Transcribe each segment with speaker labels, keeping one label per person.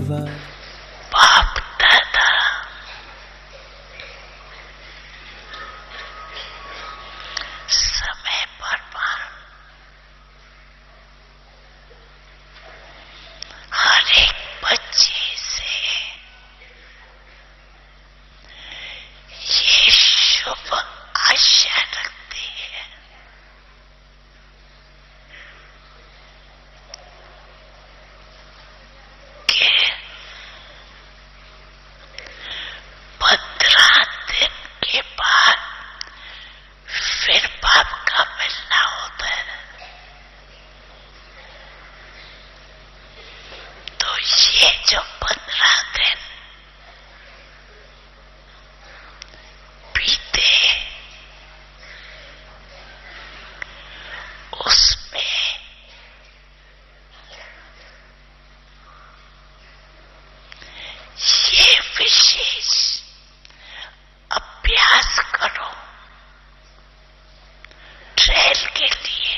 Speaker 1: परिवार,
Speaker 2: बाप दादा समय पर हर एक बच्चे से ये शुभ आशा रखते हैं कि 15 दिन के बाद फिर बाप का मिलना होता है। तो ये जो 15 दिन बीते उसमें ये विशेष अभ्यास करो ट्रेल के लिए।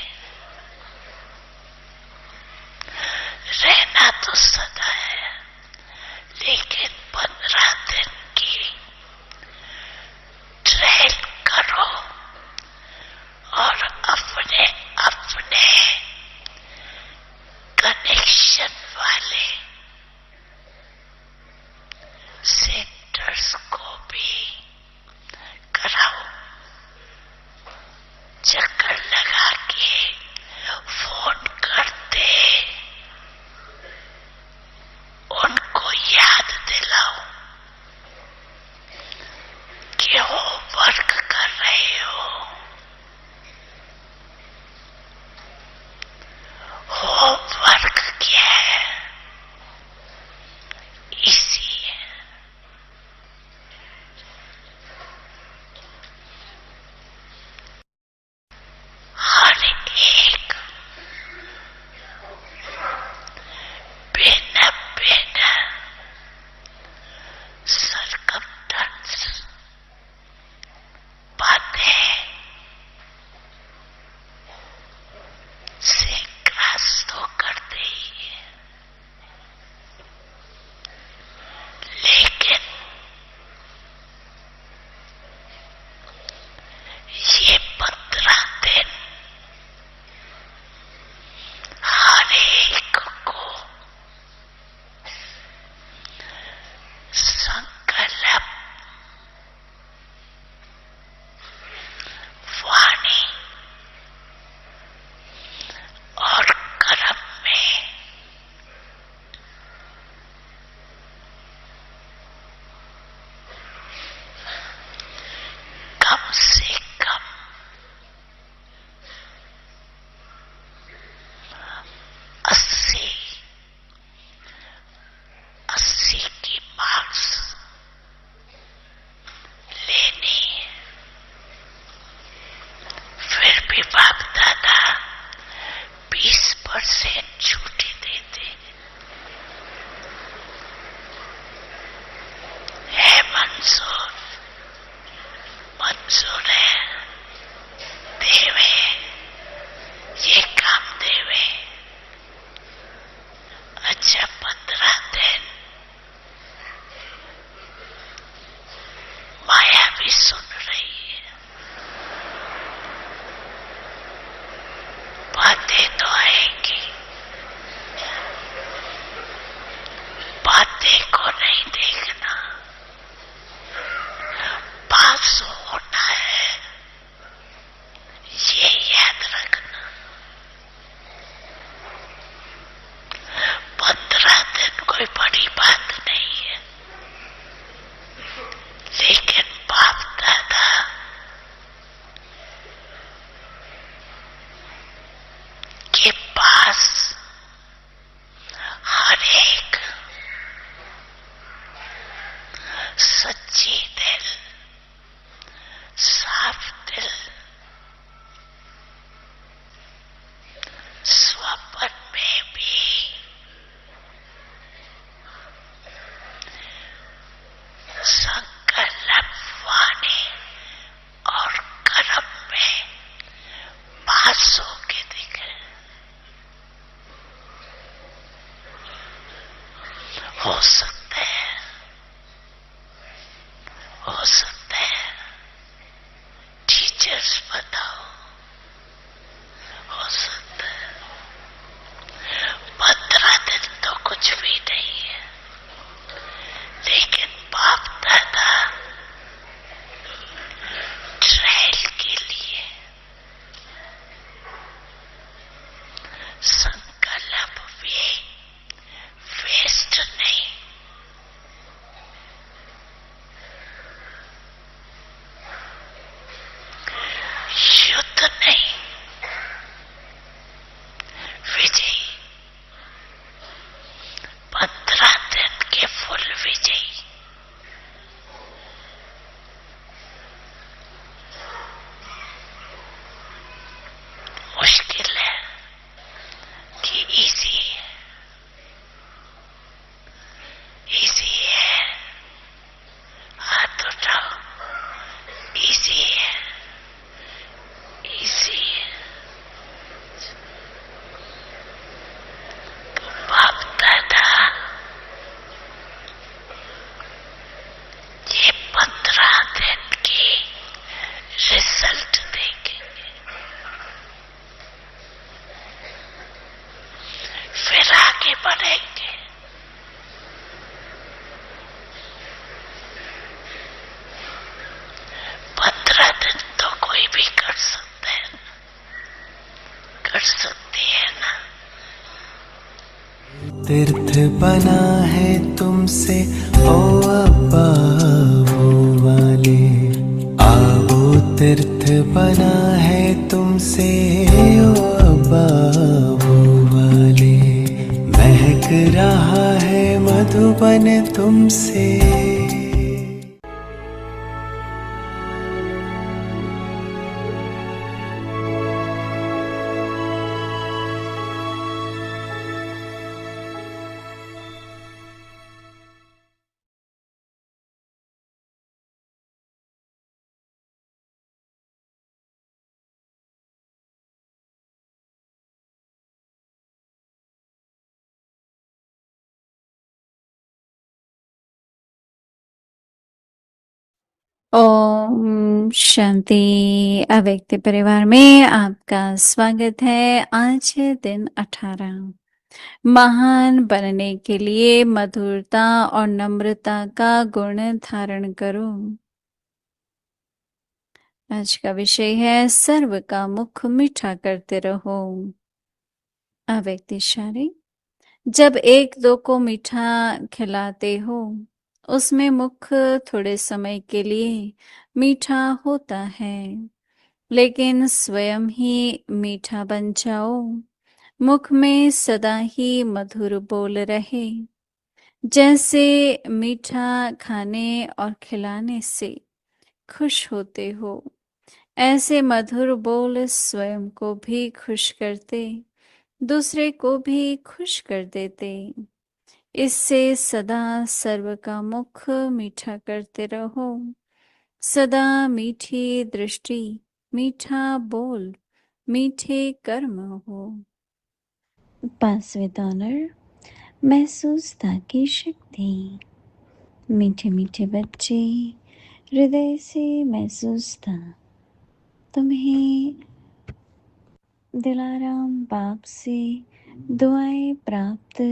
Speaker 2: रहना तो सदा है, लेकिन 15 दिन की ट्रेल करो और अपने अपने कनेक्शन वाले सेंटर्स को भी कराओ। चक्कर लगा के फोन करते उनको याद दिलाओ कि होमवर्क कर रहे हो। होमवर्क क्या है? इसी है। हर एक भिन्न भिन्न सरकमस्टेंस बातें से ग्रास तो करते ही है, लेकिन ये 15 दिन हर एक को संकल्प वाणी और कर्म में कम से कम 80 की मार्क्स लेनी है। फिर भी बाप दादा 20% छुट्टी देते है। मंजूर है, देवे ये काम देवे। अच्छा 15 दिन माया भी सुन रही है। बातें तो आएंगी, बातें को नहीं देखना, पास होना है, ये याद रखना। 15 दिन को हो सकता है, हो सकता है टीचर्स बताओ, हो सकता है 15 दिन तो कुछ भी नहीं है, लेकिन बाप दादा ट्रायल के लिए संकल्प भी वेस्ट नहीं, युद्ध नहीं, विजयी, 15 दिन के फुल विजयी। मुश्किल है कि इजी है, इजी है, हाथ उठाओ, इजी है, इजी है। तो बाप दादा ये 15 दिन की रिजल्ट देखेंगे, फिर आगे बढ़ेंगे। पंद्रह दिन तो कोई भी कर सकता है, कर सकती है ना।
Speaker 1: तीर्थ बना है तुमसे ओ अब्बा वो वाले, आओ तीर्थ बना है तुमसे ओ अब्बा वो वाले, महक रहा है मधुबन तुमसे।
Speaker 3: ओम शांति। अव्यक्त परिवार में आपका स्वागत है। आज है दिन 18। महान बनने के लिए मधुरता और नम्रता का गुण धारण करो। आज का विषय है सर्व का मुख मीठा करते रहो। अव्यक्त इशारे, जब एक दो को मीठा खिलाते हो उसमें मुख थोड़े समय के लिए मीठा होता है, लेकिन स्वयं ही मीठा बन जाओ। मुख में सदा ही मधुर बोल रहे। जैसे मीठा खाने और खिलाने से खुश होते हो, ऐसे मधुर बोल स्वयं को भी खुश करते, दूसरे को भी खुश कर देते। इससे सदा सर्व का मुख मीठा करते रहो। सदा मीठी दृष्टि, मीठा बोल, मीठे कर्म हो। 5वें डॉलर, महसूसता की शक्ति। मीठे मीठे बच्चे हृदय से महसूसता तुम्हें दिलाराम बाप से दुआएं प्राप्त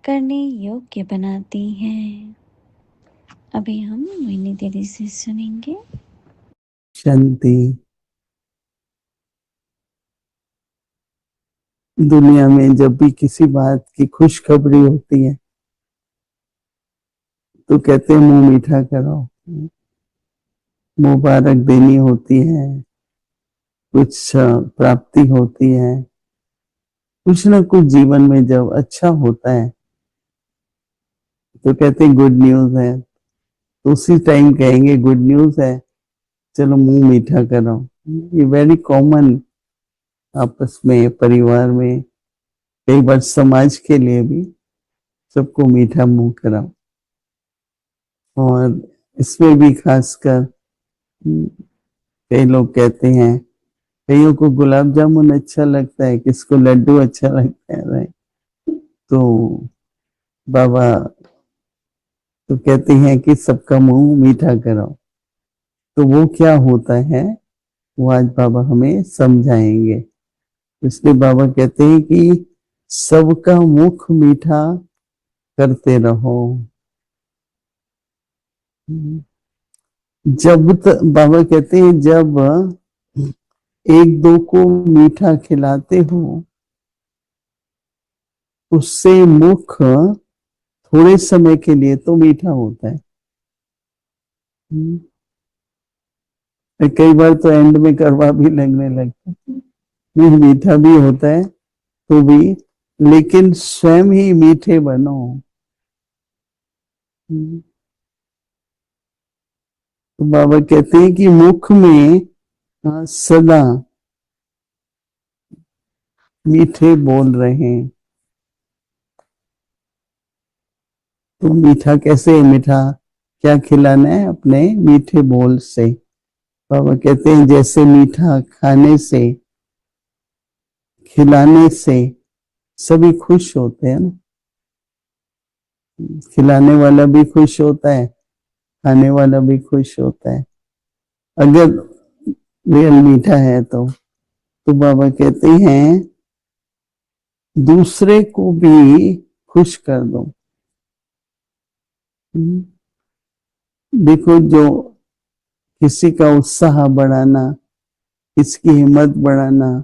Speaker 3: करने योग्य बनाती हैं। अभी हम मोहिनी दीदी से सुनेंगे।
Speaker 4: शांति। दुनिया में जब भी किसी बात की खुशखबरी होती है तो कहते हैं मुंह मीठा करो, मुबारक देनी होती है, कुछ प्राप्ति होती है, कुछ ना कुछ जीवन में जब अच्छा होता है तो कहते हैं गुड न्यूज है, तो उसी टाइम कहेंगे गुड न्यूज है, चलो मुंह मीठा करो। ये वेरी कॉमन आपस में, परिवार में, कई बार समाज के लिए भी सबको मीठा मुंह कराओ। और इसमें भी खासकर कई लोग कहते हैं, कईयों को गुलाब जामुन अच्छा लगता है, किसको लड्डू अच्छा लगता है, राइट। तो बाबा तो कहते हैं कि सबका मुंह मीठा करो। तो वो क्या होता है वो आज बाबा हमें समझाएंगे। इसलिए बाबा कहते हैं कि सबका मुख मीठा करते रहो। बाबा कहते हैं जब एक दो को मीठा खिलाते हो उससे मुख थोड़े समय के लिए तो मीठा होता है। कई बार तो एंड में कड़वा भी लगने लगता है। नहीं, मीठा भी होता है तो भी, लेकिन स्वयं ही मीठे बनो। तो बाबा कहते हैं कि मुख में सदा मीठे बोल रहे हैं। तो मीठा कैसे, मीठा क्या खिलाना है? अपने मीठे बोल से। बाबा कहते हैं जैसे मीठा खाने से, खिलाने से सभी खुश होते हैं ना। खिलाने वाला भी खुश होता है, खाने वाला भी खुश होता है, अगर रियल मीठा है तो बाबा कहते हैं दूसरे को भी खुश कर दो। देखो, जो किसी का उत्साह बढ़ाना, किसी की हिम्मत बढ़ाना,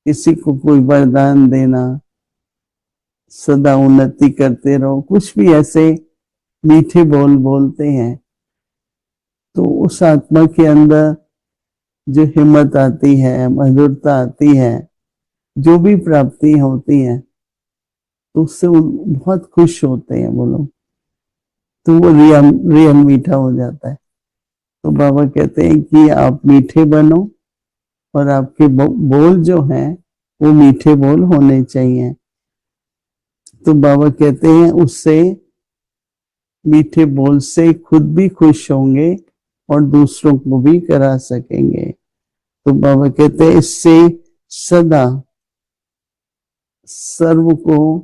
Speaker 4: किसी को कोई वरदान देना, सदा उन्नति करते रहो, कुछ भी ऐसे मीठे बोल बोलते हैं तो उस आत्मा के अंदर जो हिम्मत आती है, मधुरता आती है, जो भी प्राप्ति होती है तो उससे बहुत खुश होते हैं वो लोग। तो वो रियल मीठा हो जाता है। तो बाबा कहते हैं कि आप मीठे बनो और आपके बोल जो हैं वो मीठे बोल होने चाहिए। तो बाबा कहते हैं उससे, मीठे बोल से खुद भी खुश होंगे और दूसरों को भी करा सकेंगे। तो बाबा कहते हैं इससे सदा सर्व को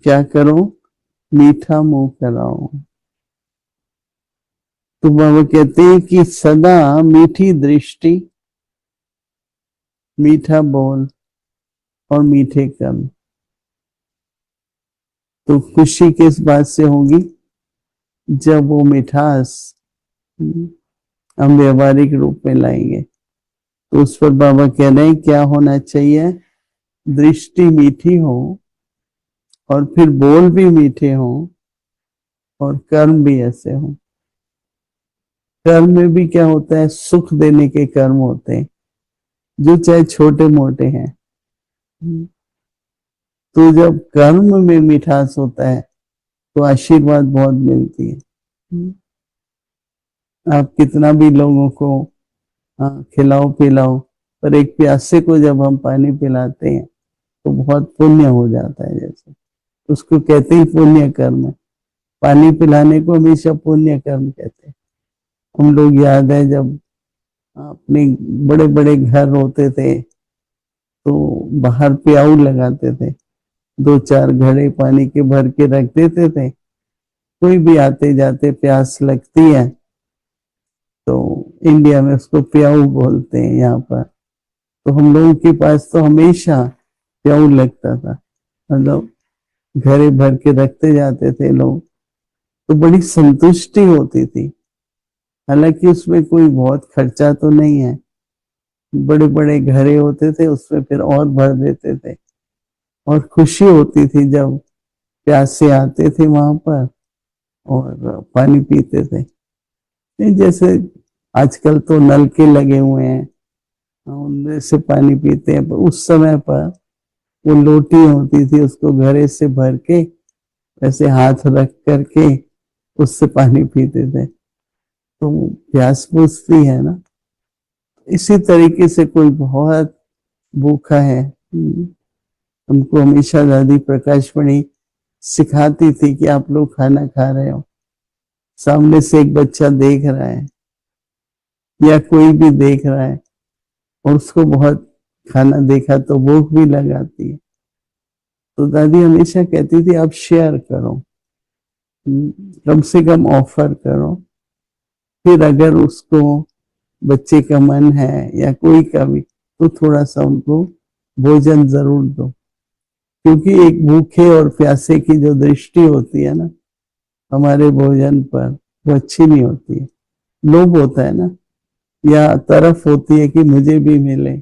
Speaker 4: क्या करो, मीठा मुंह कराओ। तो बाबा कहते हैं कि सदा मीठी दृष्टि, मीठा बोल और मीठे कर्म। तो खुशी किस बात से होगी? जब वो मिठास हम व्यवहारिक रूप में लाएंगे। तो उस पर बाबा कह रहे हैं क्या होना चाहिए? दृष्टि मीठी हो और फिर बोल भी मीठे हो और कर्म भी ऐसे हो। कर्म में भी क्या होता है? सुख देने के कर्म होते हैं जो चाहे छोटे मोटे हैं। तो जब कर्म में मिठास होता है तो आशीर्वाद बहुत मिलती है। आप कितना भी लोगों को खिलाओ पिलाओ, पर एक प्यासे को जब हम पानी पिलाते हैं तो बहुत पुण्य हो जाता है। जैसे उसको कहते ही पुण्य कर्म है। पानी पिलाने को हमेशा पुण्य कर्म कहते हैं। हम लोग याद है जब अपने बड़े बड़े घर होते थे तो बाहर प्याऊ लगाते थे, दो चार घड़े पानी के भर के रख देते थे। कोई भी आते जाते प्यास लगती है तो इंडिया में उसको प्याऊ बोलते हैं यहाँ पर। तो हम लोगों के पास तो हमेशा प्याऊ लगता था, मतलब घड़े भर के रखते जाते थे लोग, तो बड़ी संतुष्टि होती थी। हालांकि उसमें कोई बहुत खर्चा तो नहीं है, बड़े बड़े घड़े होते थे उसमें फिर और भर देते थे और खुशी होती थी जब प्यासे आते थे वहां पर और पानी पीते थे। जैसे आजकल तो नल के लगे हुए हैं, उनमें से पानी पीते हैं, पर उस समय पर वो लोटी होती थी, उसको घड़े से भर के ऐसे हाथ रख करके उससे पानी पीते थे। तो प्यास बुझती है ना। इसी तरीके से कोई बहुत भूखा है, हमको हमेशा दादी प्रकाश मणि सिखाती थी कि आप लोग खाना खा रहे हो, सामने से एक बच्चा देख रहा है या कोई भी देख रहा है और उसको बहुत खाना देखा तो भूख भी लगाती है, तो दादी हमेशा कहती थी आप शेयर करो। कम से कम ऑफर करो। फिर अगर उसको बच्चे का मन है या कोई का भी, तो थोड़ा सा उनको भोजन जरूर दो। क्योंकि एक भूखे और प्यासे की जो दृष्टि होती है ना हमारे भोजन पर, वो अच्छी नहीं होती है। लोभ होता है ना, या तरफ होती है कि मुझे भी मिले,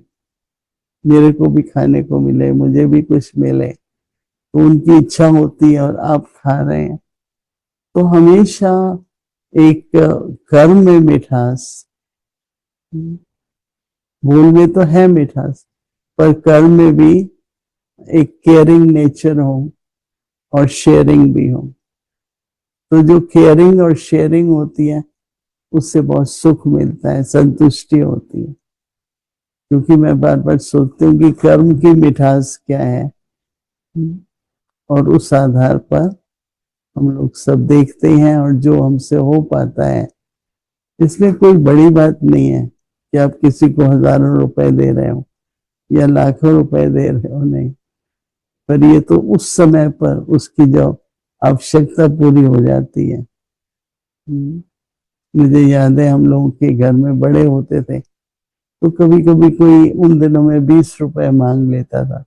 Speaker 4: मेरे को भी खाने को मिले, मुझे भी कुछ मिले। तो उनकी इच्छा होती है और आप खा रहे हैं। तो हमेशा एक कर्म में मिठास, भूल में तो है मिठास, पर कर्म में भी एक केयरिंग नेचर हो और शेयरिंग भी हो। तो जो केयरिंग और शेयरिंग होती है उससे बहुत सुख मिलता है, संतुष्टि होती है। क्योंकि मैं बार बार सोचती हूँ कि कर्म की मिठास क्या है, और उस आधार पर हम लोग सब देखते हैं, और जो हमसे हो पाता है। इसमें कोई बड़ी बात नहीं है कि आप किसी को हजारों रुपए दे रहे हो या लाखों रुपए दे रहे हो, नहीं। पर ये तो उस समय पर उसकी जो आवश्यकता पूरी हो जाती है। मुझे याद है हम लोगों के घर में बड़े होते थे, तो कभी कभी कोई उन दिनों में 20 रुपए मांग लेता था।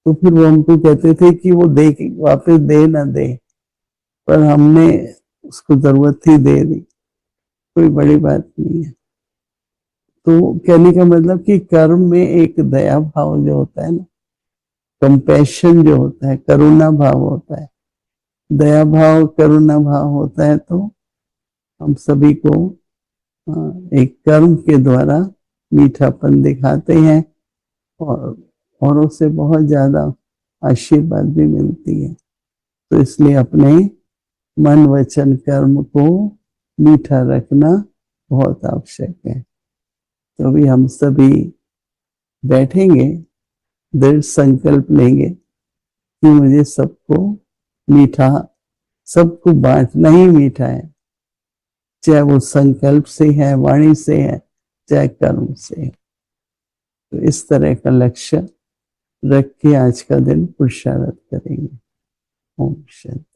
Speaker 4: तो फिर वो हमको कहते थे कि वो दे वापस दे ना दे, पर हमने उसको जरूरत थी, दे दी। कोई बड़ी बात नहीं है। तो कहने का मतलब कि कर्म में एक दया भाव जो होता है ना, कंपैशन जो होता है, करुणा भाव होता है, दया भाव करुणा भाव होता है। तो हम सभी को एक कर्म के द्वारा मीठापन दिखाते हैं, और औरों से बहुत ज्यादा आशीर्वाद भी मिलती है। तो इसलिए अपने मन वचन कर्म को मीठा रखना बहुत आवश्यक है। तो अभी हम सभी बैठेंगे, दृढ़ संकल्प लेंगे कि मुझे सबको मीठा, सबको बांटना ही मीठा है। चाहे वो संकल्प से है, वाणी से है, चाहे कर्म से है। तो इस तरह का लक्ष्य रख के आज का दिन पुरुषार्थ करेंगे। ओम शांति।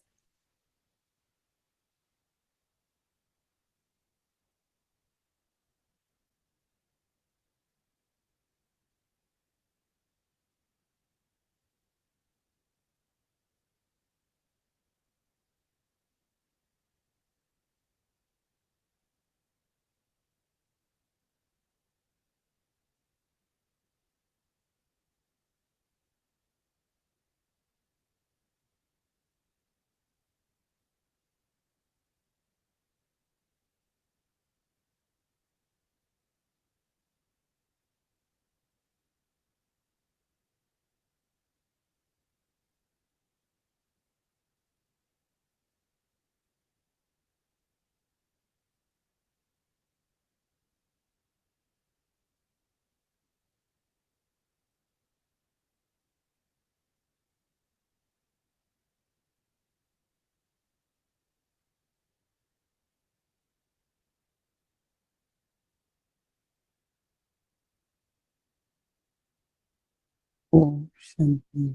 Speaker 4: ओम शांति।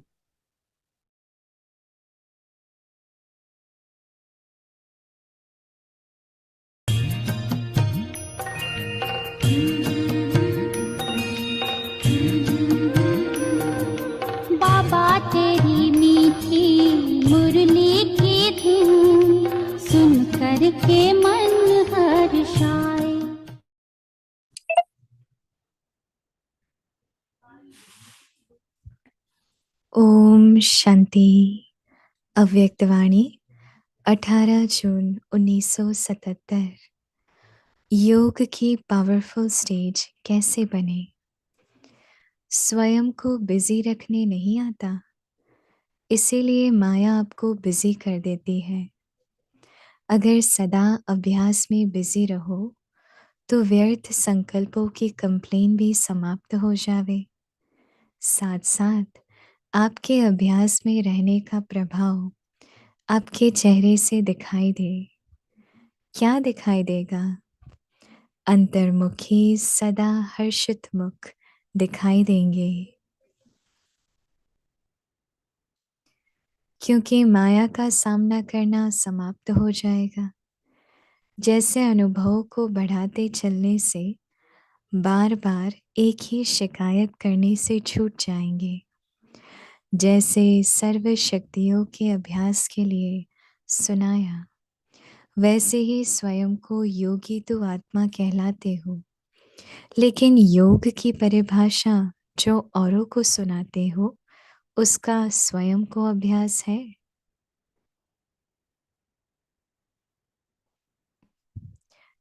Speaker 5: बाबा तेरी मीठी मुरली की धुन सुन कर के मन हर्षाए।
Speaker 6: ओम शांति। अव्यक्तवाणी 18 जून 1977। योग की पावरफुल स्टेज कैसे बने। स्वयं को बिजी रखने नहीं आता, इसीलिए माया आपको बिजी कर देती है। अगर सदा अभ्यास में बिजी रहो तो व्यर्थ संकल्पों की कंप्लेन भी समाप्त हो जावे। साथ साथ आपके अभ्यास में रहने का प्रभाव आपके चेहरे से दिखाई दे। क्या दिखाई देगा? अंतर्मुखी सदा हर्षित मुख दिखाई देंगे। क्योंकि माया का सामना करना समाप्त हो जाएगा। जैसे अनुभव को बढ़ाते चलने से बार बार एक ही शिकायत करने से छूट जाएंगे। जैसे सर्व शक्तियों के अभ्यास के लिए सुनाया, वैसे ही स्वयं को योगी तो आत्मा कहलाते हो, लेकिन योग की परिभाषा जो औरों को सुनाते हो उसका स्वयं को अभ्यास है।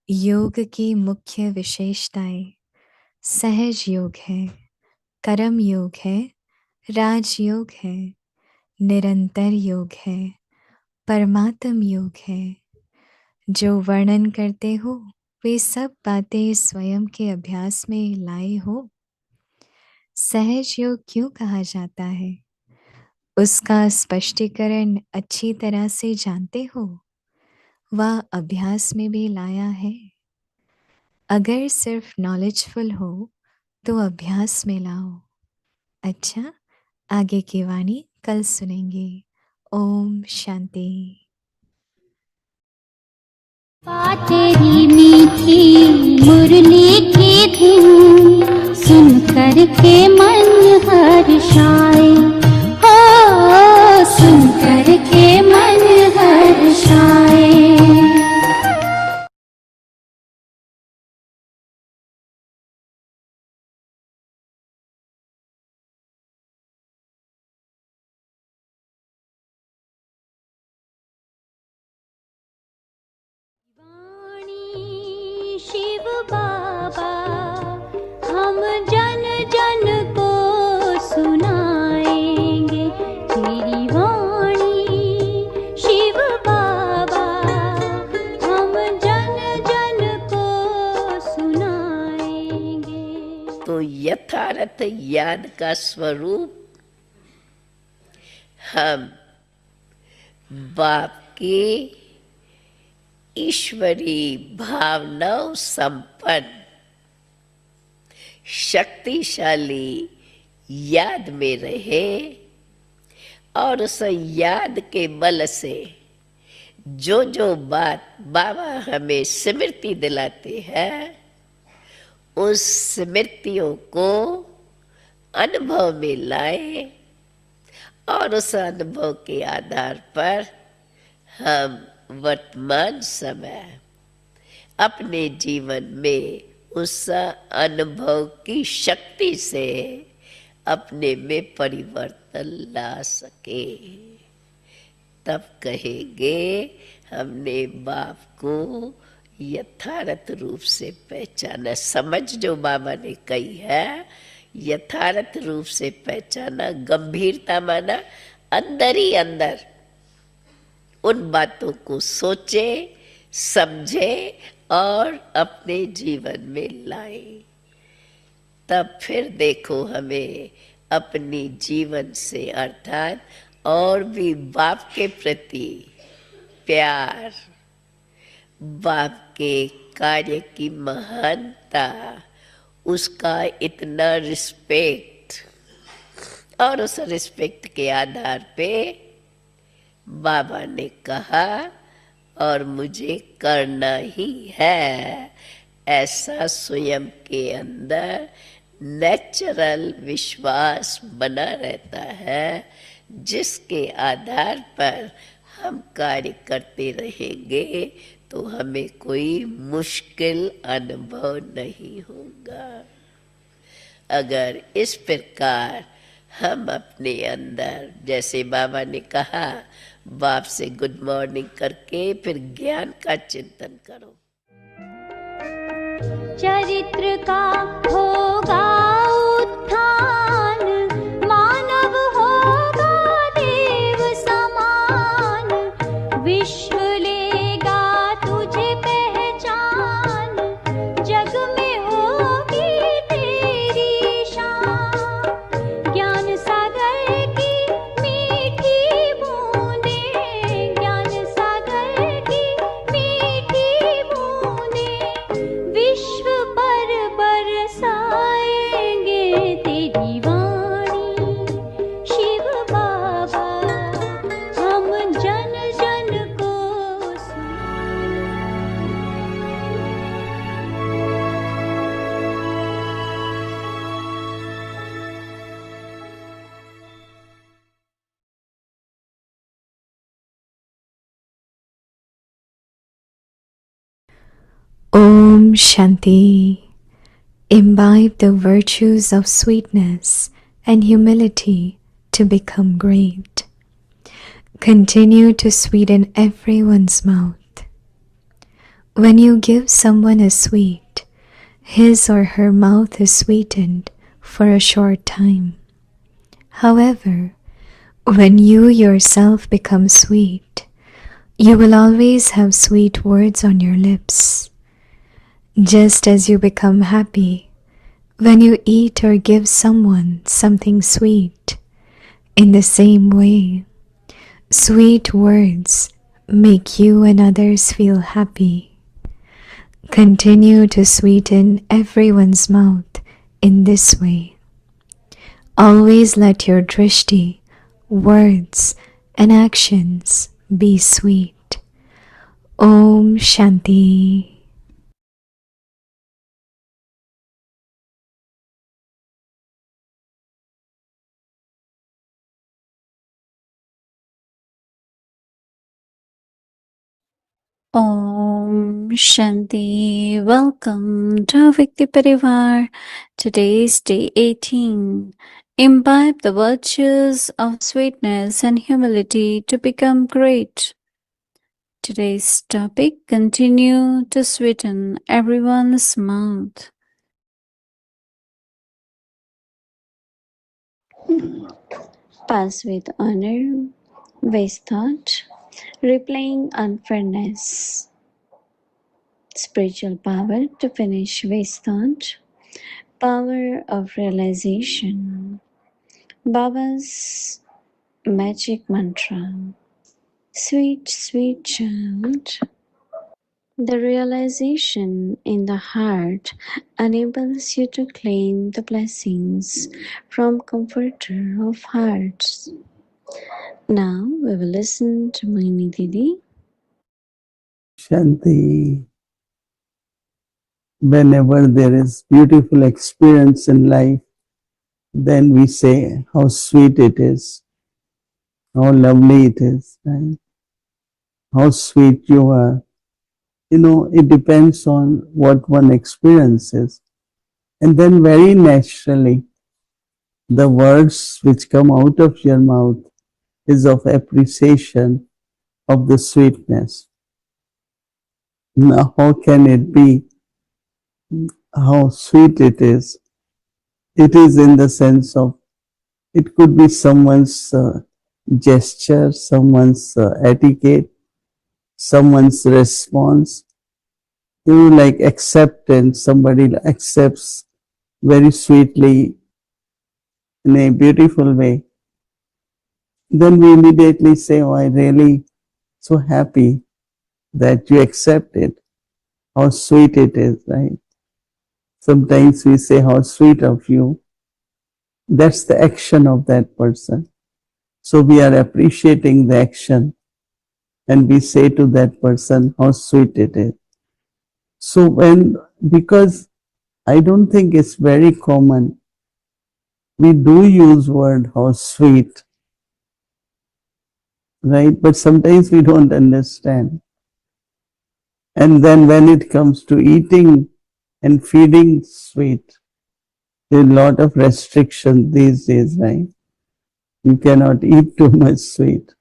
Speaker 6: योग की मुख्य विशेषताएं सहज योग है, कर्म योग है, राजयोग है, निरंतर योग है, परमात्म योग है। जो वर्णन करते हो वे सब बातें स्वयं के अभ्यास में लाए हो। सहज योग क्यों कहा जाता है, उसका स्पष्टीकरण अच्छी तरह से जानते हो। वह अभ्यास में भी लाया है। अगर सिर्फ नॉलेजफुल हो तो अभ्यास में लाओ। अच्छा, आगे की वाणी कल सुनेंगे। ओम शांति।
Speaker 5: तेरी मीठी मुरली की धुन सुन कर के मन हर्षाए, हो सुन कर के मन हर्षाए। शिव बाबा हम जन जन को सुनाएंगे तेरी वाणी। शिव बाबा हम जन जन को सुनाएंगे।
Speaker 2: तो यथार्थ ज्ञान का स्वरूप हम बाप की ईश्वरी भावनाओं संपन्न शक्तिशाली याद में रहे और उस याद के बल से जो जो बात बाबा हमें स्मृति दिलाते हैं उस स्मृतियों को अनुभव में लाए और उस अनुभव के आधार पर हम वर्तमान समय अपने जीवन में उस अनुभव की शक्ति से अपने में परिवर्तन ला सके। तब कहेंगे हमने बाप को यथार्थ रूप से पहचाना। समझ जो बाबा ने कही है यथार्थ रूप से पहचाना, गंभीरता माना अंदर ही अंदर उन बातों को सोचे, समझे और अपने जीवन में लाए। तब फिर देखो हमें अपनी जीवन से अर्थात और भी बाप के प्रति प्यार, बाप के कार्य की महानता, उसका इतना रिस्पेक्ट और उस रिस्पेक्ट के आधार पे बाबा ने कहा और मुझे करना ही है, ऐसा स्वयं के अंदर नेचुरल विश्वास बना रहता है जिसके आधार पर हम कार्य करते रहेंगे तो हमें कोई मुश्किल अनुभव नहीं होगा। अगर इस प्रकार हम अपने अंदर जैसे बाबा ने कहा बाप से गुड मॉर्निंग करके फिर ज्ञान का चिंतन करो।
Speaker 5: चरित्र का होगा उत्थान, मानव होगा देव समान, विश्व लेगा तुझे पहचान, जग में होगी तेरी शान। ज्ञान सागर की मीठी बूंदें, ज्ञान सागर की मीठी बूंदें विश्व पर बरसाए।
Speaker 6: Shanti. Imbibe the virtues of sweetness and humility to become great. Continue to sweeten everyone's mouth. When you give someone a sweet, his or her mouth is sweetened for a short time. However, when you yourself become sweet, you will always have sweet words on your lips. Just as you become happy when you eat or give someone something sweet, in the same way, sweet words make you and others feel happy. Continue to sweeten everyone's mouth in this way. Always let your drishti, words, and actions be sweet. Om Shanti.
Speaker 3: Om Shanti. Welcome to Vikti Parivar. Today is day 18. Imbibe the virtues of sweetness and humility to become great. Today's topic: continue to sweeten everyone's mouth. Pass with honor, waste thought, replaying unfairness. Spiritual power to finish waste thought. Power of realization. Baba's magic mantra. Sweet, sweet child. The realization in the heart enables you to claim the blessings from Comforter of Hearts. Now we will listen to Mohini Didi.
Speaker 4: Shanti. Whenever there is beautiful experience in life, then we say how sweet it is, how lovely it is, right? How sweet you are. You know, it depends on what one experiences. And then very naturally, the words which come out of your mouth is of appreciation of the sweetness. Now, how can it be how sweet it is? It is in the sense of, it could be someone's gesture, someone's etiquette, someone's response. You know, like acceptance, somebody accepts very sweetly in a beautiful way. Then we immediately say, oh, I really so happy that you accept it. How sweet it is, right? Sometimes we say, how sweet of you. That's the action of that person. So we are appreciating the action and we say to that person, how sweet it is. So because I don't think it's very common, we do use word how sweet, right? But sometimes we don't understand. And then when it comes to eating and feeding sweet, there's a lot of restriction these days, right? You cannot eat too much sweet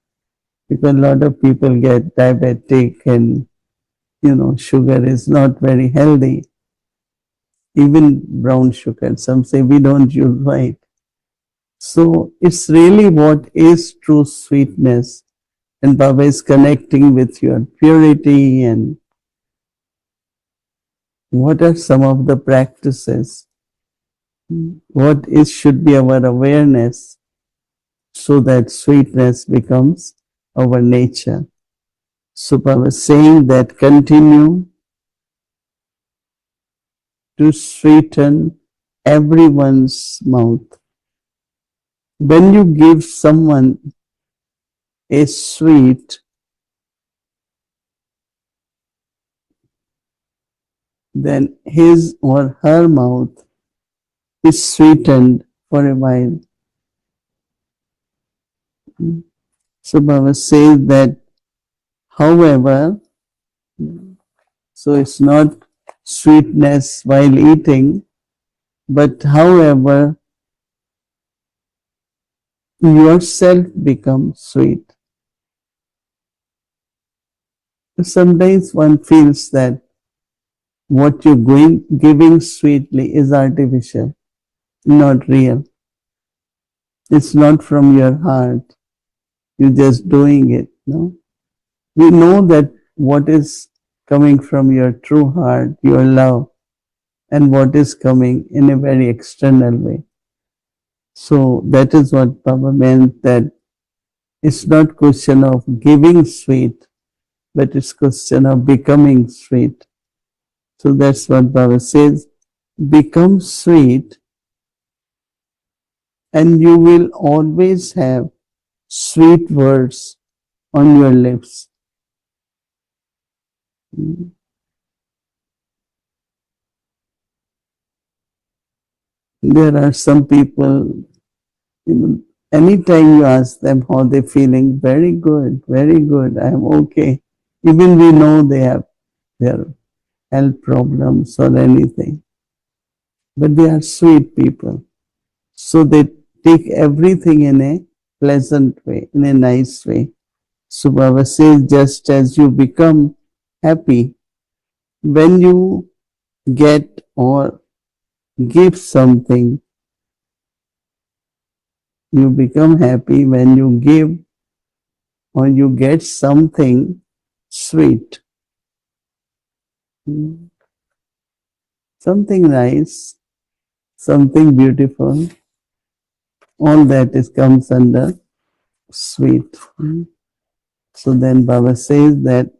Speaker 4: because a lot of people get diabetic and, you know, sugar is not very healthy. Even brown sugar, some say we don't use white. So it's really what is true sweetness. And Baba is connecting with your purity and what are some of the practices? What is should be our awareness so that sweetness becomes our nature. So Baba is saying that continue to sweeten everyone's mouth. When you give someone a sweet, then his or her mouth is sweetened for a while. So Baba says that, however, so it's not sweetness while eating, but however, yourself becomes sweet. Sometimes one feels that what you're giving sweetly is artificial, not real. It's not from your heart. You're just doing it. No, we know that what is coming from your true heart, your love, and what is coming in a very external way. So that is what Baba meant, that it's not question of giving sweet, but it's question of becoming sweet. So that's what Baba says, become sweet and you will always have sweet words on your lips. There are some people, anytime you ask them how they're feeling, very good, I'm okay. Even we know they have their health problems or anything, but they are sweet people. So they take everything in a pleasant way, in a nice way. So Baba says, just as you become happy when you get or give something, you become happy when you give or you get something sweet, something nice, something beautiful. All that is comes under sweet. So then Baba says that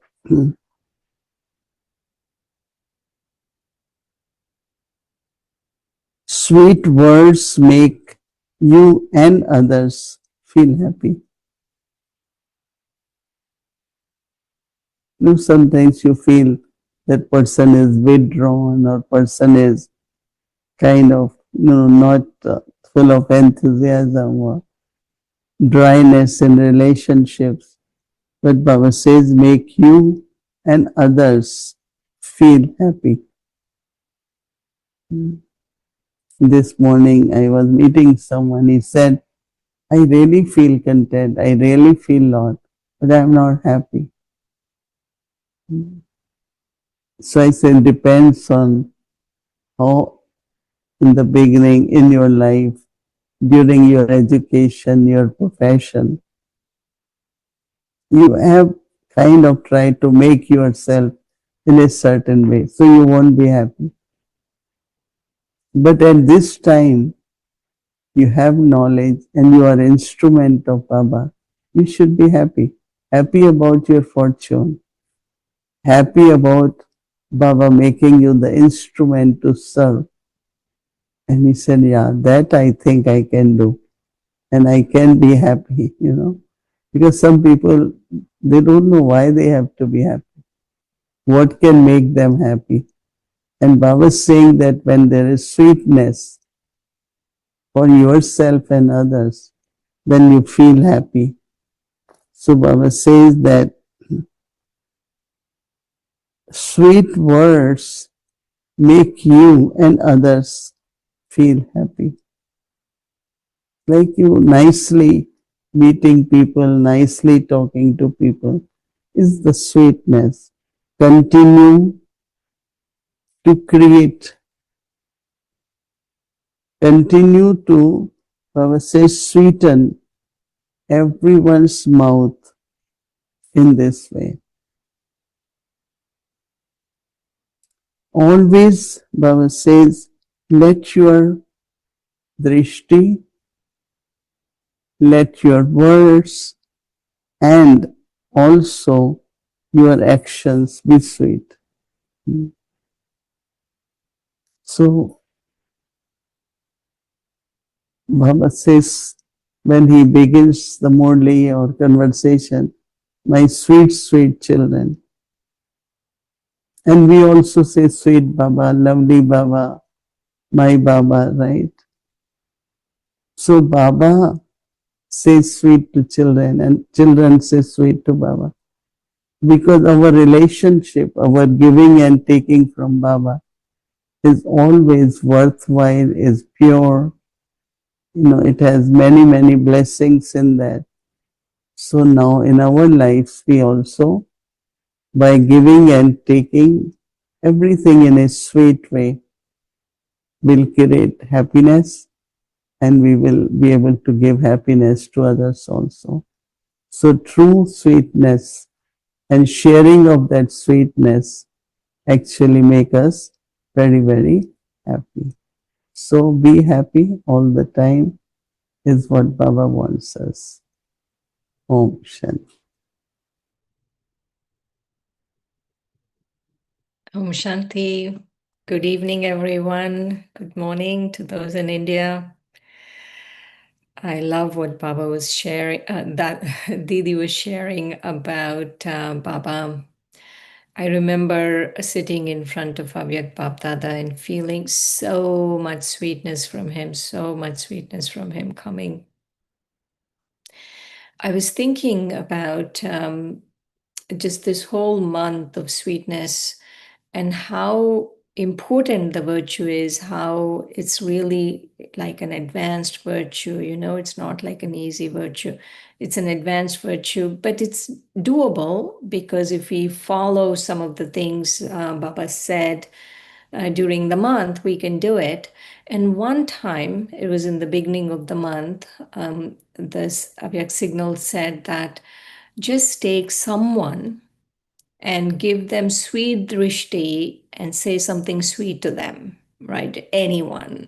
Speaker 4: sweet words make you and others feel happy. Sometimes you feel that person is withdrawn or person is kind of not full of enthusiasm or dryness in relationships. But Baba says, make you and others feel happy. This morning I was meeting someone, he said, I really feel content, I really feel Lord, but I'm not happy. So I said, depends on how in the beginning in your life, during your education, your profession, you have kind of tried to make yourself in a certain way, so you won't be happy. But at this time, you have knowledge and you are instrument of Baba, you should be happy. Happy about your fortune. Happy about Baba making you the instrument to serve. And he said, yeah, that I think I can do. And I can be happy, Because some people, they don't know why they have to be happy. What can make them happy? And Baba is saying that when there is sweetness for yourself and others, then you feel happy. So Baba says that sweet words make you and others feel happy. Like you nicely meeting people, nicely talking to people is the sweetness. Continue to create, continue to, Baba says, sweeten everyone's mouth in this way. Always, Baba says, let your drishti, let your words and also your actions be sweet. So, Baba says, when he begins the Murli or conversation, my sweet, sweet children. And we also say, sweet Baba, lovely Baba, my Baba, right? So Baba says sweet to children and children say sweet to Baba. because our relationship, our giving and taking from Baba is always worthwhile, is pure. It has many, many blessings in that. So now in our lives, we also, by giving and taking everything in a sweet way, will create happiness, and we will be able to give happiness to others also. So true sweetness and sharing of that sweetness actually make us very, very happy. So be happy all the time is what Baba wants us. Om Shanti.
Speaker 7: Om Shanti. Good evening, everyone. Good morning to those in India. I love what Baba was sharing, that Didi was sharing about Baba. I remember sitting in front of Avyak Bab Dada and feeling so much sweetness from him, so much sweetness from him coming. I was thinking about just this whole month of sweetness and how important the virtue is, how it's really like an advanced virtue. It's not like an easy virtue. It's an advanced virtue, but it's doable because if we follow some of the things Baba said during the month, we can do it. And one time, it was in the beginning of the month, this Avyak Signal said that just take someone and give them sweet drishti and say something sweet to them, right? Anyone.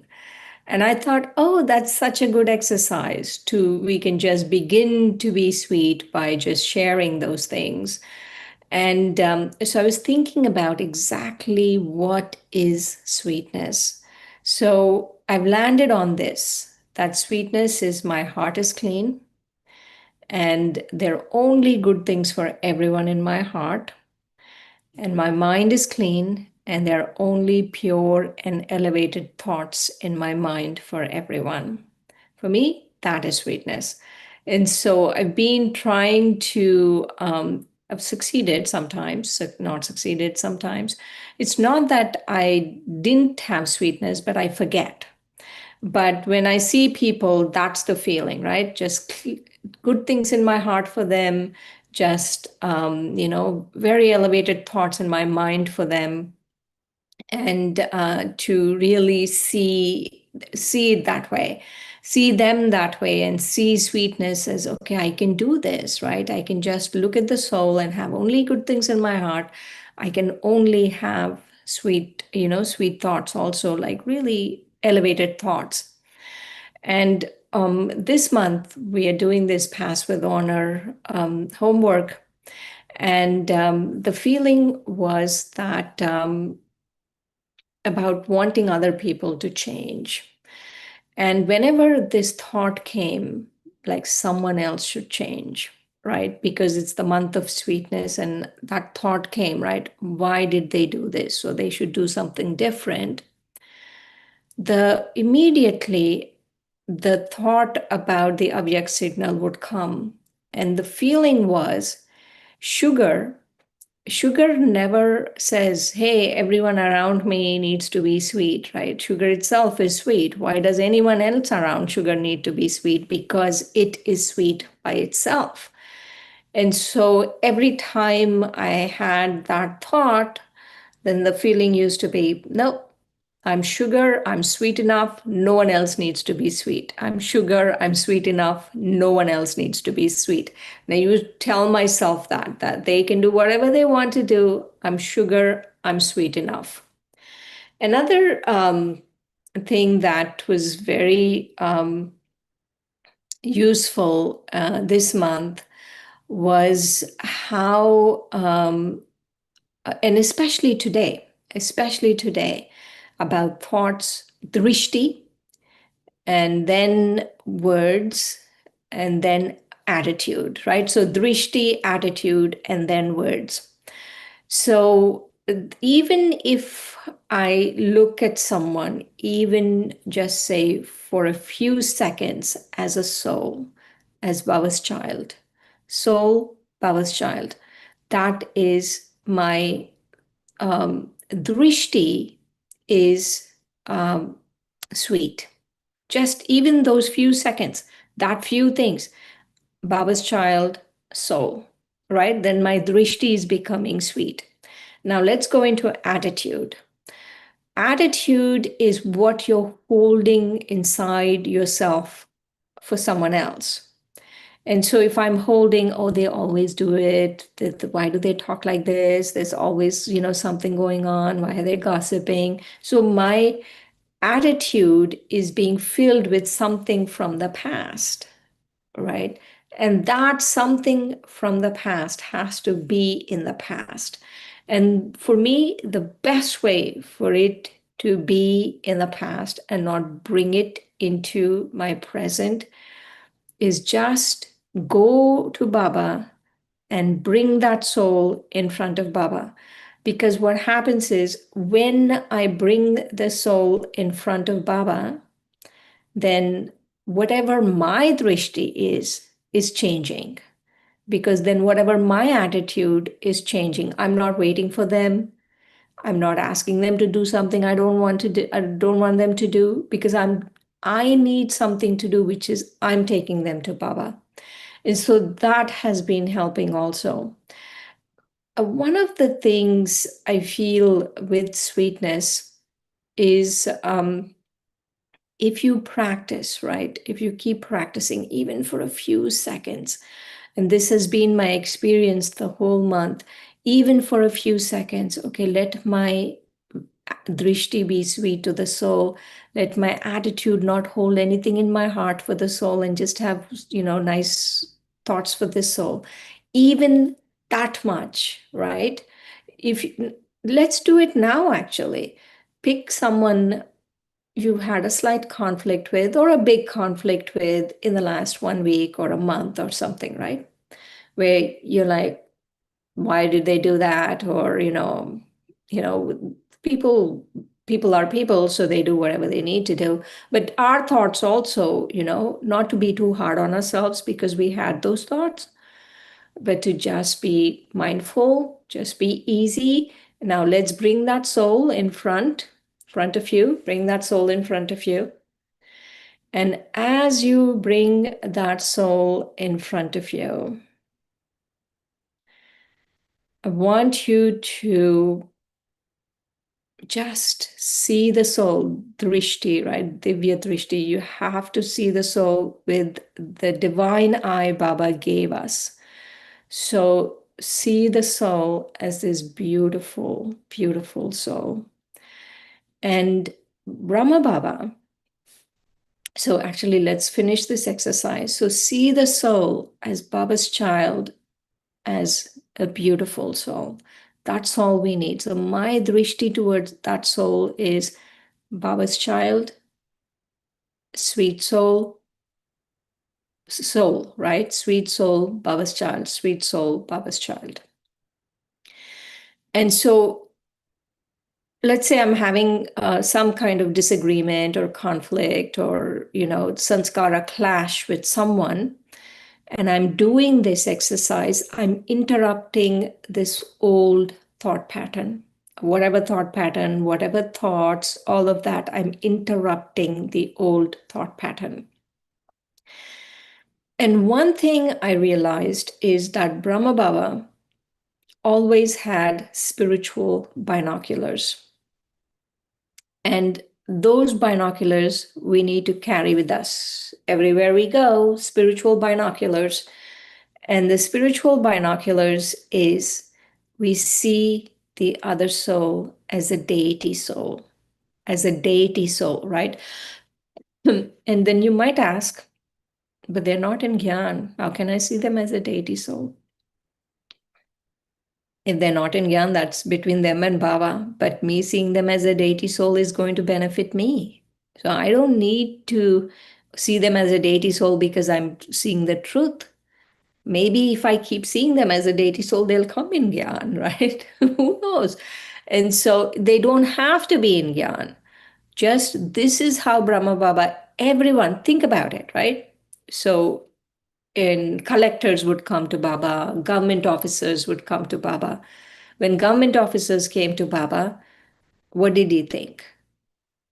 Speaker 7: And I thought, oh, that's such a good exercise we can just begin to be sweet by just sharing those things. And so I was thinking about exactly what is sweetness. So I've landed on this, that sweetness is my heart is clean and there are only good things for everyone in my heart. And my mind is clean, and there are only pure and elevated thoughts in my mind for everyone. For me, that is sweetness. And so I've been trying to, I've succeeded sometimes, not succeeded sometimes. It's not that I didn't have sweetness, but I forget. But when I see people, that's the feeling, right? Just good things in my heart for them, just, very elevated thoughts in my mind for them. And to really see it that way, see them that way, and see sweetness as, okay, I can do this, right? I can just look at the soul and have only good things in my heart. I can only have sweet thoughts also, like really elevated thoughts. And this month we are doing this Pass with Honor homework. And the feeling was that about wanting other people to change. And whenever this thought came, like someone else should change, right? Because it's the month of sweetness, and that thought came, right? Why did they do this? So they should do something different. Immediately the thought about the Avyak signal would come. And the feeling was sugar never says, hey, everyone around me needs to be sweet, right? Sugar itself is sweet. Why does anyone else around sugar need to be sweet? Because it is sweet by itself. And so every time I had that thought, then the feeling used to be, nope, I'm sugar, I'm sweet enough, no one else needs to be sweet. I'm sugar, I'm sweet enough, no one else needs to be sweet. Now you tell myself that they can do whatever they want to do. I'm sugar, I'm sweet enough. Another thing that was very useful this month was how, and especially today, about thoughts, drishti, and then words, and then attitude, right? So drishti, attitude, and then words. So even if I look at someone, even just say for a few seconds, as a soul, as Baba's child, soul, Baba's child, that is my drishti is sweet. Just even those few seconds, that few things, Baba's child, soul, right? Then my drishti is becoming sweet. Now let's go into attitude. Attitude is what you're holding inside yourself for someone else. And so if I'm holding, oh, they always do it. Why do they talk like this? There's always, something going on. Why are they gossiping? So my attitude is being filled with something from the past, right? And that something from the past has to be in the past. And for me, the best way for it to be in the past and not bring it into my present is just go to Baba and bring that soul in front of Baba. Because what happens is when I bring the soul in front of Baba, then whatever my drishti is changing. Because then whatever my attitude is changing, I'm not waiting for them. I'm not asking them to do something I don't want to do, I don't want them to do, because I need something to do, which is I'm taking them to Baba. And so that has been helping also. One of the things I feel with sweetness is if you practice, right? If you keep practicing, even for a few seconds, and this has been my experience the whole month, even for a few seconds, okay, let my drishti be sweet to the soul. Let my attitude not hold anything in my heart for the soul and just have, nice thoughts for the soul. Even that much, right? If let's do it now, actually. Pick someone you've had a slight conflict with or a big conflict with in the last 1 week or a month or something, right? Where you're like, why did they do that? Or, people are people, so they do whatever they need to do. But our thoughts also, not to be too hard on ourselves because we had those thoughts, but to just be mindful, just be easy. Now let's bring that soul in front of you, bring that soul in front of you. And as you bring that soul in front of you, I want you to just see the soul, drishti, right? Divya drishti. You have to see the soul with the divine eye Baba gave us. So see the soul as this beautiful, beautiful soul. And Brahma Baba, so actually let's finish this exercise. So see the soul as Baba's child, as a beautiful soul. That's all we need. So my drishti towards that soul is Baba's child, sweet soul, soul, right? Sweet soul, Baba's child, sweet soul, Baba's child. And so let's say I'm having some kind of disagreement or conflict or, sanskara clash with someone, and I'm doing this exercise, I'm interrupting this old thought pattern. Whatever thought pattern, whatever thoughts, all of that, I'm interrupting the old thought pattern. And one thing I realized is that Brahma Baba always had spiritual binoculars. And those binoculars we need to carry with us everywhere we go, spiritual binoculars. And the spiritual binoculars is we see the other soul as a deity soul, right? And then you might ask, but they're not in Gyan. How can I see them as a deity soul? If they're not in Gyan, that's between them and Baba. But me seeing them as a deity soul is going to benefit me. So I don't need to see them as a deity soul because I'm seeing the truth. Maybe if I keep seeing them as a deity soul, they'll come in Gyan, right? Who knows? And so they don't have to be in Gyan. Just this is how Brahma Baba, everyone, think about it, right? So and collectors would come to Baba, government officers would come to Baba. When government officers came to Baba, what did he think?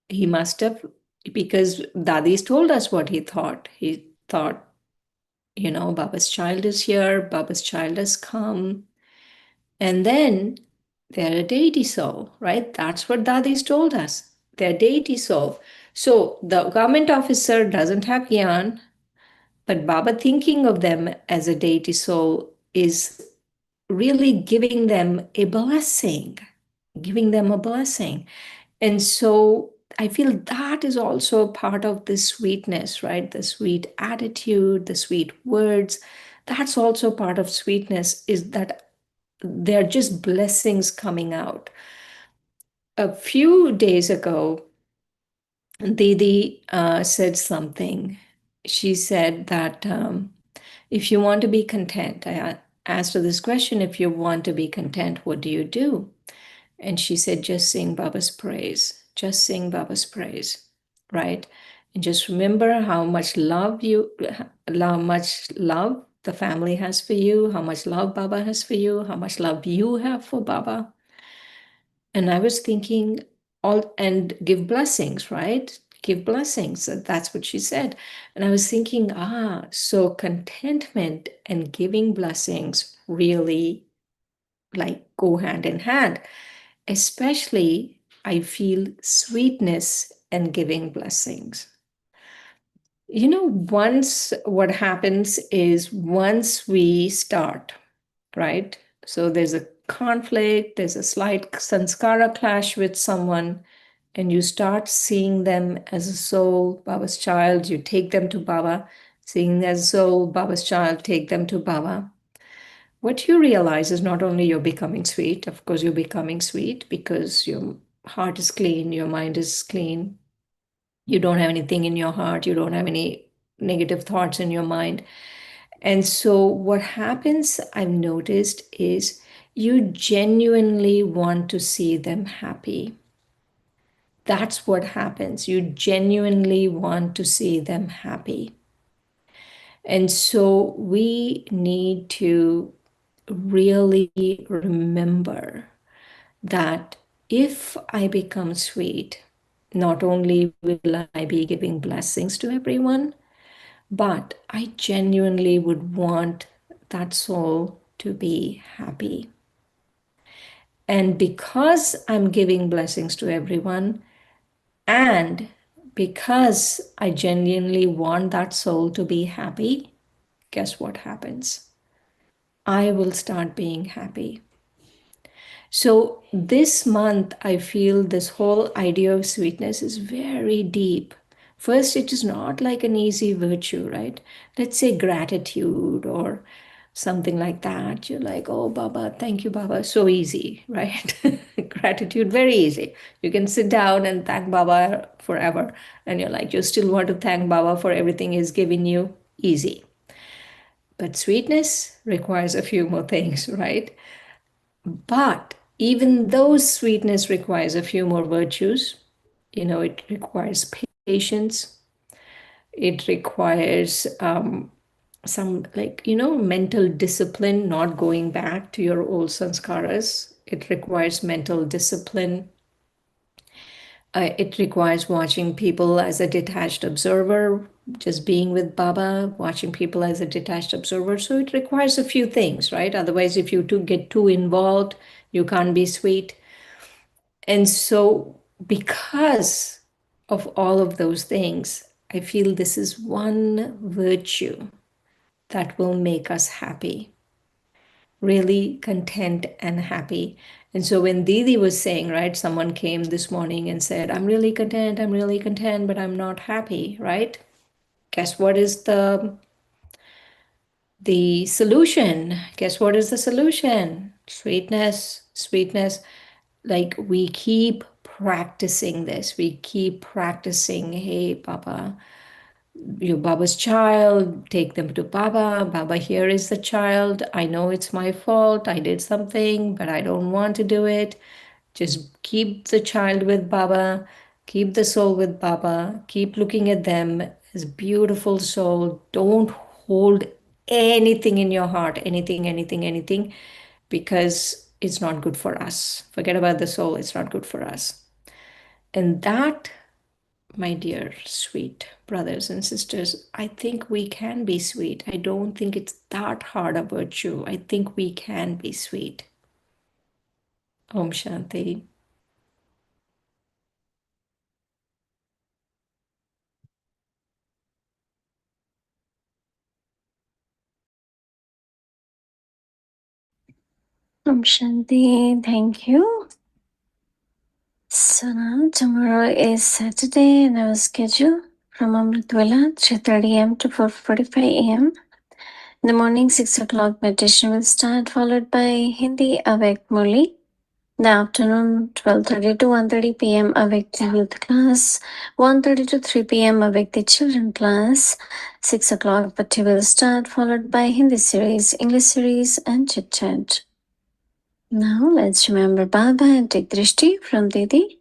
Speaker 7: He must have, because Dadis told us what he thought. He thought, Baba's child is here, Baba's child has come. And then they're a deity soul, right? That's what Dadis told us. They're deity soul. So the government officer doesn't have gyan, but Baba thinking of them as a deity soul is really giving them a blessing, giving them a blessing. And so I feel that is also a part of the sweetness, right? The sweet attitude, the sweet words. That's also part of sweetness, is that they're just blessings coming out. A few days ago, Didi said something. She said that if you want to be content, I asked her this question, if you want to be content, what do you do? And she said, just sing Baba's praise. Just sing Baba's praise, right? And just remember how much love the family has for you, how much love Baba has for you, how much love you have for Baba. And I was thinking, and give blessings, right? Give blessings. That's what she said. And I was thinking, so contentment and giving blessings really like go hand in hand. Especially, I feel sweetness and giving blessings. Once what happens is once we start, right? So there's a conflict, there's a slight sanskara clash with someone, and you start seeing them as a soul, Baba's child, you take them to Baba, seeing them as a soul, Baba's child, take them to Baba. What you realize is not only you're becoming sweet, of course, you're becoming sweet because your heart is clean, your mind is clean, you don't have anything in your heart, you don't have any negative thoughts in your mind. And so, what happens, I've noticed, is you genuinely want to see them happy. That's what happens. You genuinely want to see them happy. And so, we need to really remember that if I become sweet, not only will I be giving blessings to everyone, but I genuinely would want that soul to be happy. And because I'm giving blessings to everyone, and because I genuinely want that soul to be happy, guess what happens? I will start being happy. So this month, I feel this whole idea of sweetness is very deep. First, it is not like an easy virtue, right? Let's say gratitude or something like that. You're like, oh, Baba, thank you, Baba. So easy, right? Gratitude, very easy. You can sit down and thank Baba forever. And you're like, you still want to thank Baba for everything he's given you. Easy. But sweetness requires a few more things, right? But even though sweetness requires a few more virtues, it requires patience, it requires some, like, mental discipline, not going back to your old sanskaras. It requires mental discipline. It requires watching people as a detached observer, just being with Baba, watching people as a detached observer. So it requires a few things, right? Otherwise, if you get too involved, you can't be sweet. And so, because of all of those things, I feel this is one virtue that will make us happy, really content and happy. And so when Didi was saying, right, someone came this morning and said, I'm really content, but I'm not happy, right? Guess what is the solution? Guess what is the solution? Sweetness, sweetness. Like, we keep practicing this. We keep practicing, hey, Baba, your Baba's child, take them to Baba. Baba, here is the child. I know it's my fault. I did something, but I don't want to do it. Just keep the child with Baba. Keep the soul with Baba. Keep looking at them as beautiful soul. Don't hold anything in your heart, anything, because it's not good for us. Forget about the soul, it's not good for us. And that, my dear sweet brothers and sisters, I think we can be sweet. I don't think it's that hard a virtue. I think we can be sweet. Om Shanti.
Speaker 3: Om Shanti, thank you. So now tomorrow is Saturday and our schedule from Amritwala 3:30 am to 4:45 am. In the morning 6 o'clock meditation will start, followed by Hindi Avek Murli. In the afternoon 12:30 to 1:30 p.m. Avekti youth class, 1:30 to 3 p.m. Avekti children class, 6 o'clock Bhakti will start, followed by Hindi series, English series and chit chat. Now let's remember Baba and take Drishti from Didi.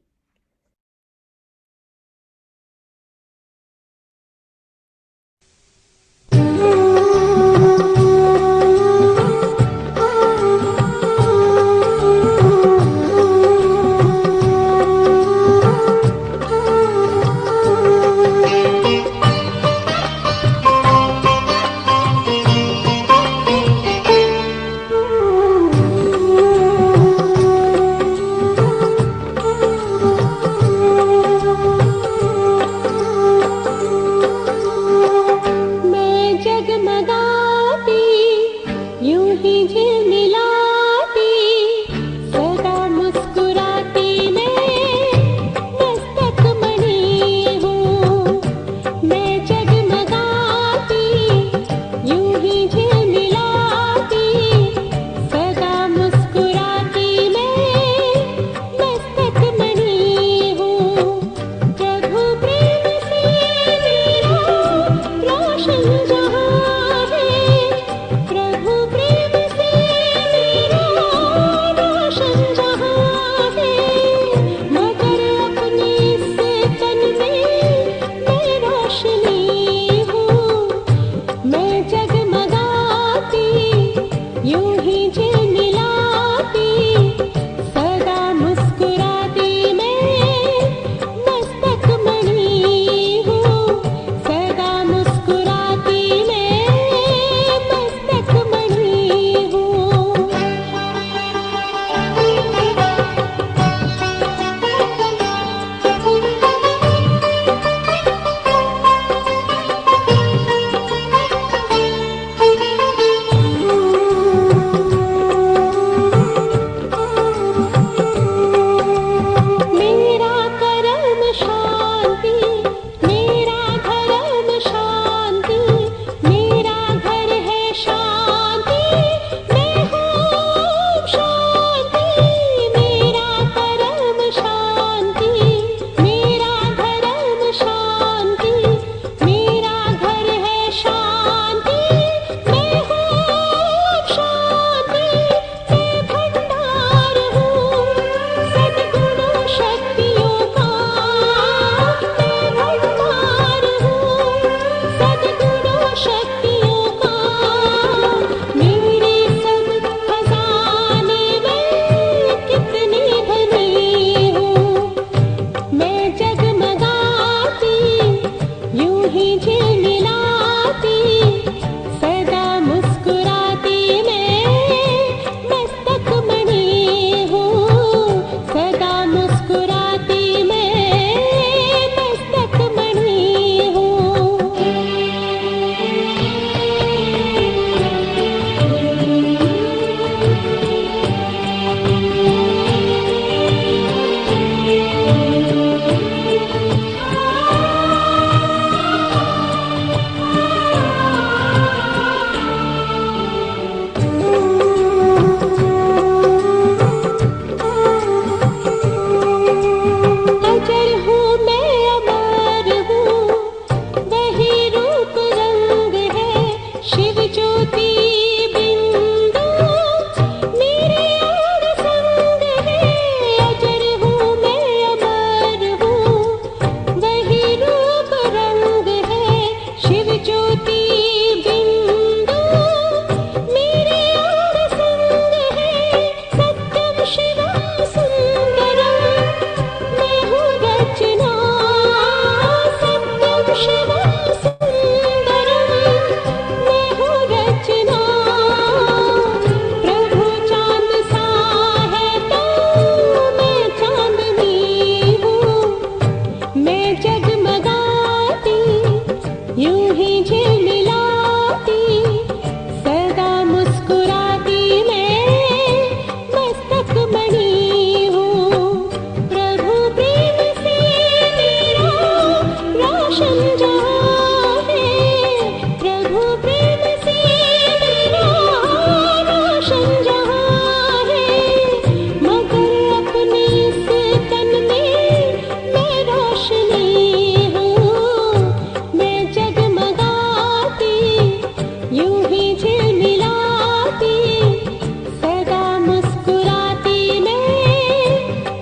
Speaker 5: सदा मुस्कुराती मैं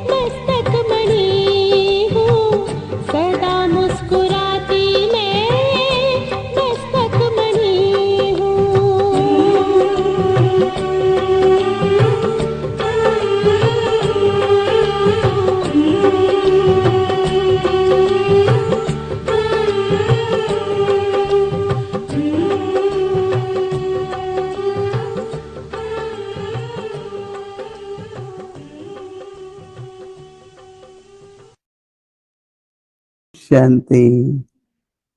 Speaker 5: मस्तक मणि हूँ, सदा मुस्कुराती मैं मस्तक मणि
Speaker 4: शांति।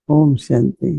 Speaker 4: ओम शांति।